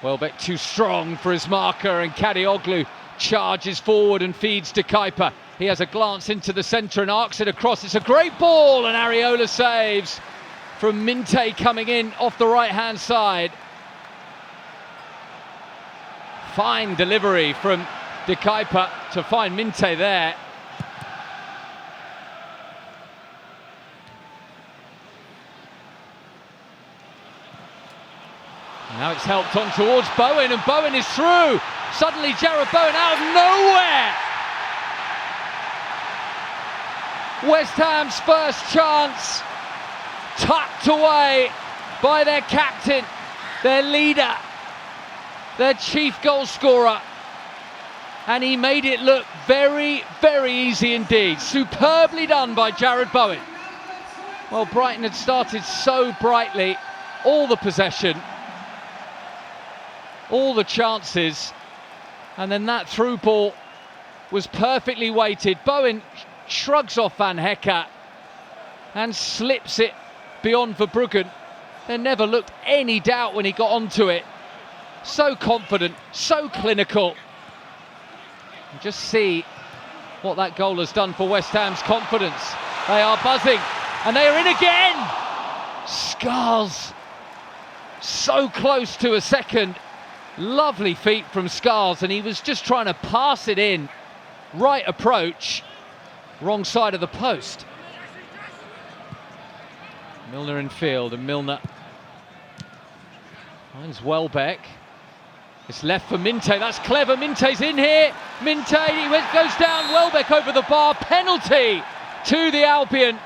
Welbeck too strong for his marker, and Kadioglu charges forward and feeds De Kuyper. He has a glance into the centre and arcs it across. It's a great ball, and Areola saves from Minte coming in off the right-hand side. Fine delivery from De Kuyper to find Minte there. Now it's helped on towards Bowen, and Bowen is through. Suddenly Jarrod Bowen out of nowhere. West Ham's first chance, tucked away by their captain, their leader, their chief goal scorer. And he made it look very, very easy indeed. Superbly done by Jarrod Bowen. Well, Brighton had started so brightly, all the possession, all the chances, and then that through ball was perfectly weighted. Bowen shrugs off Van Hecke and slips it beyond Verbruggen. There never looked any doubt when he got onto it. So confident, so clinical. And just see what that goal has done for West Ham's confidence. They are buzzing, and they are in again. Scarles, so close to a second. Lovely feet from Scarles, and he was just trying to pass it in. Right approach, wrong side of the post. Milner in field, and Milner finds Welbeck. It's left for Minte, that's clever. Minte's in here. Minte, goes down. Welbeck over the bar. Penalty to the Albion.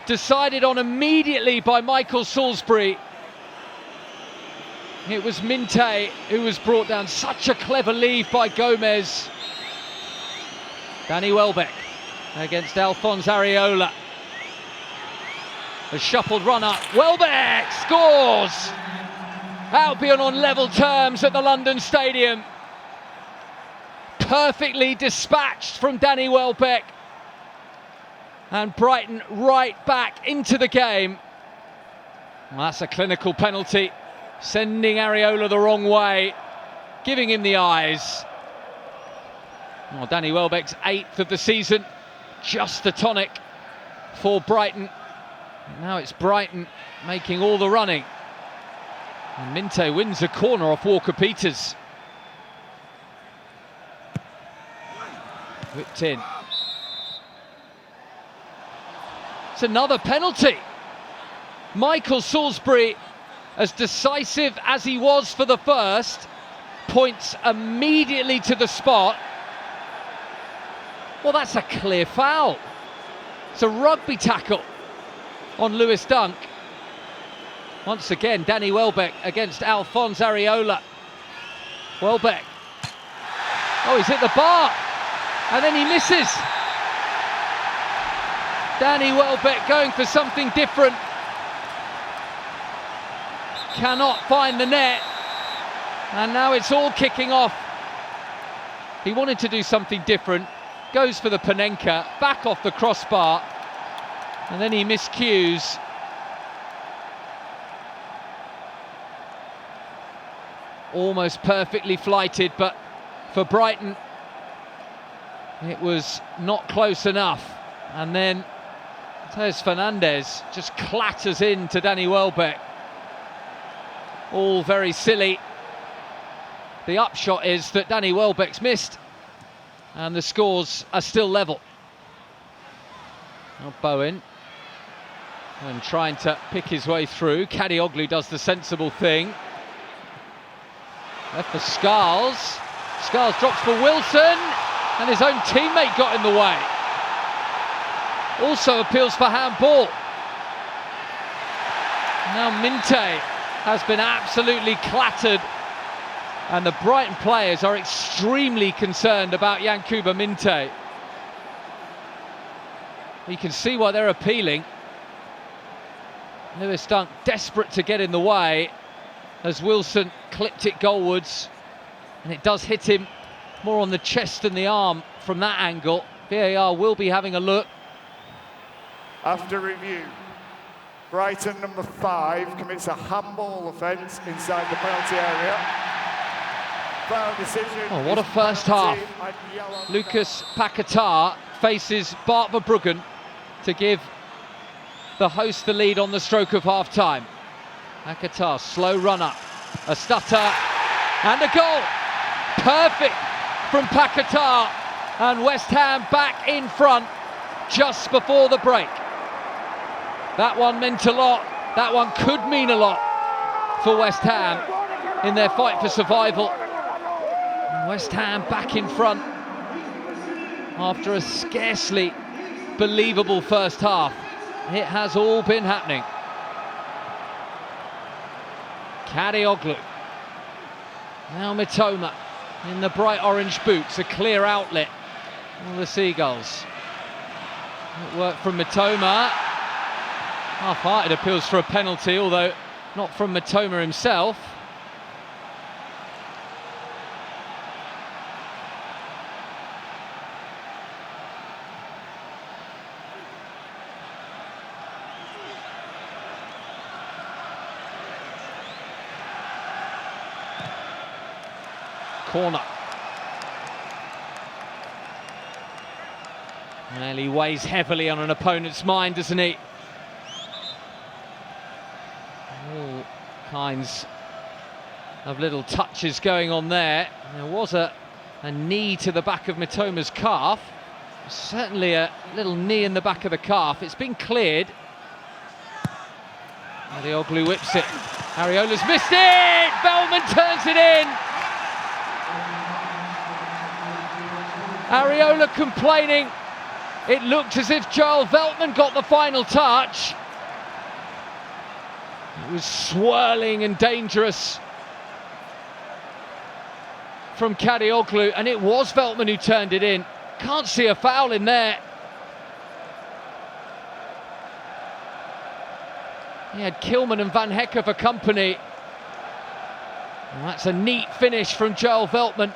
Decided on immediately by Michael Salisbury. It was Minte who was brought down. Such a clever leave by Gomez. Danny Welbeck against Alphonse Areola. A shuffled run up. Welbeck scores! Albion on level terms at the London Stadium. Perfectly dispatched from Danny Welbeck. And Brighton right back into the game. Well, that's a clinical penalty. Sending Areola the wrong way, giving him the eyes. Well, Danny Welbeck's 8th of the season, just the tonic for Brighton. And now it's Brighton making all the running. And Minte wins a corner off Walker-Peters. Whipped in. It's another penalty. Michael Salisbury, as decisive as he was for the first, points immediately to the spot. Well, that's a clear foul. It's a rugby tackle on Lewis Dunk. Once again, Danny Welbeck against Alphonse Areola. Welbeck. Oh, he's hit the bar. And then he misses. Danny Welbeck going for something different. Cannot find the net, and now it's all kicking off. He wanted to do something different, goes for the Panenka, back off the crossbar, and then he miscues. Almost perfectly flighted, but for Brighton it was not close enough. And then Tez Fernandez just clatters into Danny Welbeck. All very silly. The upshot is that Danny Welbeck's missed, and the scores are still level. Now Bowen, and trying to pick his way through. Kadioglu does the sensible thing. Left for Scarles. Scarles drops for Wilson, and his own teammate got in the way. Also appeals for handball. Now Minte has been absolutely clattered, and the Brighton players are extremely concerned about Yankuba Minte. You can see why they're appealing. Lewis Dunk desperate to get in the way as Wilson clipped it goalwards, and it does hit him more on the chest than the arm from that angle. VAR will be having a look. After review, Brighton number 5 commits a handball offence inside the penalty area. Foul decision. Oh, what a is first penalty half. and yellow Lucas Paquetá faces Bart Verbruggen to give the host the lead on the stroke of half-time. Paquetá, slow run-up, a stutter, and a goal. Perfect from Paquetá, and West Ham back in front just before the break. That one meant a lot. That one could mean a lot for West Ham in their fight for survival. West Ham back in front after a scarcely believable first half. It has all been happening. Kadioglu. Now Mitoma in the bright orange boots, a clear outlet. All the Seagulls. It worked from Mitoma. Half-hearted appeals for a penalty, although not from Mitoma himself. Corner. Well, he weighs heavily on an opponent's mind, doesn't he? All kinds of little touches going on there. There was a knee to the back of Mitoma's calf. Certainly a little knee in the back of the calf. It's been cleared. Kadioglu whips it. Areola's missed it! Bellman turns it in! Areola complaining. It looked as if Joel Veltman got the final touch. It was swirling and dangerous from Kadioglu, and it was Veltman who turned it in. Can't see a foul in there. He had Kilman and Van Hecke for company. And that's a neat finish from Joel Veltman.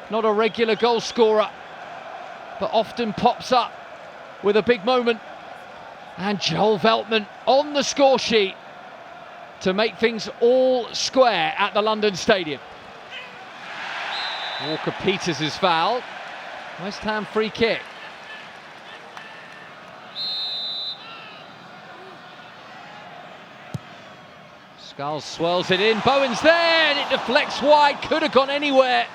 Not a regular goal scorer, but often pops up with a big moment. And Joel Veltman on the score sheet to make things all square at the London Stadium. Walker-Peters is fouled. West Ham free kick. Skulls swirls it in. Bowen's there, and it deflects wide. Could have gone anywhere.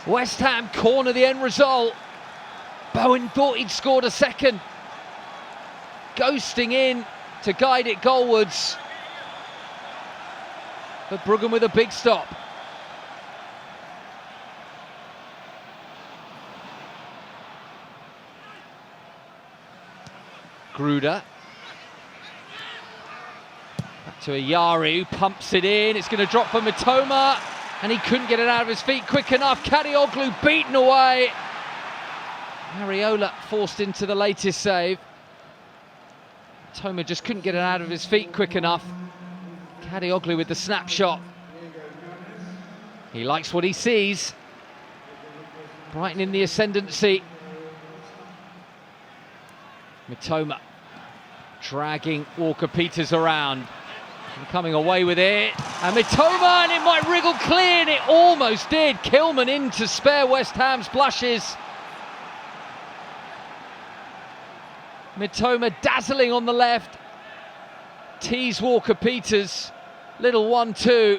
West Ham corner the end result. Bowen thought he'd scored a second. Ghosting in to guide it goalwards. But Verbruggen with a big stop. Gruder. Back to Ayari, who pumps it in. It's going to drop for Mitoma, and he couldn't get it out of his feet quick enough. Kadioglu beaten away. Areola forced into the latest save. Mitoma just couldn't get it out of his feet quick enough. Kadioglu with the snapshot. He likes what he sees. Brighton in the ascendancy. Mitoma dragging Walker-Peters around and coming away with it. And Mitoma, and it might wriggle clear, and it almost did. Kilman in to spare West Ham's blushes. Mitoma dazzling on the left. Tees Walker-Peters. Little 1-2.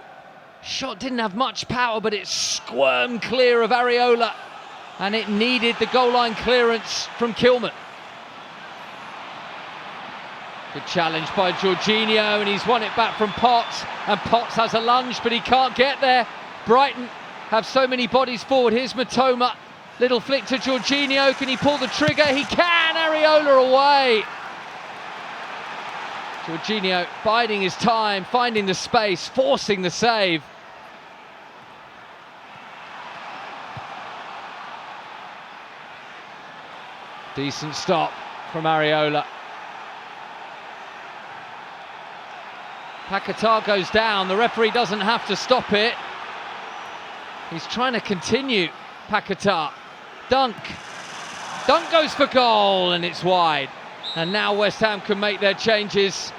Shot didn't have much power, but it squirmed clear of Areola, and it needed the goal line clearance from Kilman. Good challenge by Jorginho, and he's won it back from Potts, and Potts has a lunge, but he can't get there. Brighton have so many bodies forward. Here's Mitoma. Little flick to Jorginho. Can he pull the trigger? He can. Areola away. Jorginho biding his time, finding the space, forcing the save. Decent stop from Areola. Paquetá goes down. The referee doesn't have to stop it. He's trying to continue. Paquetá. Dunk goes for goal, and it's wide. And now West Ham can make their changes.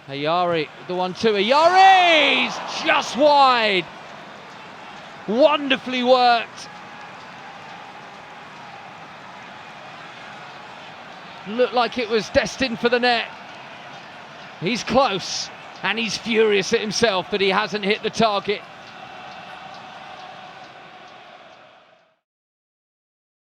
Ayari, the 1-2. Ayari's just wide. Wonderfully worked. Looked like it was destined for the net. He's close, and he's furious at himself that he hasn't hit the target.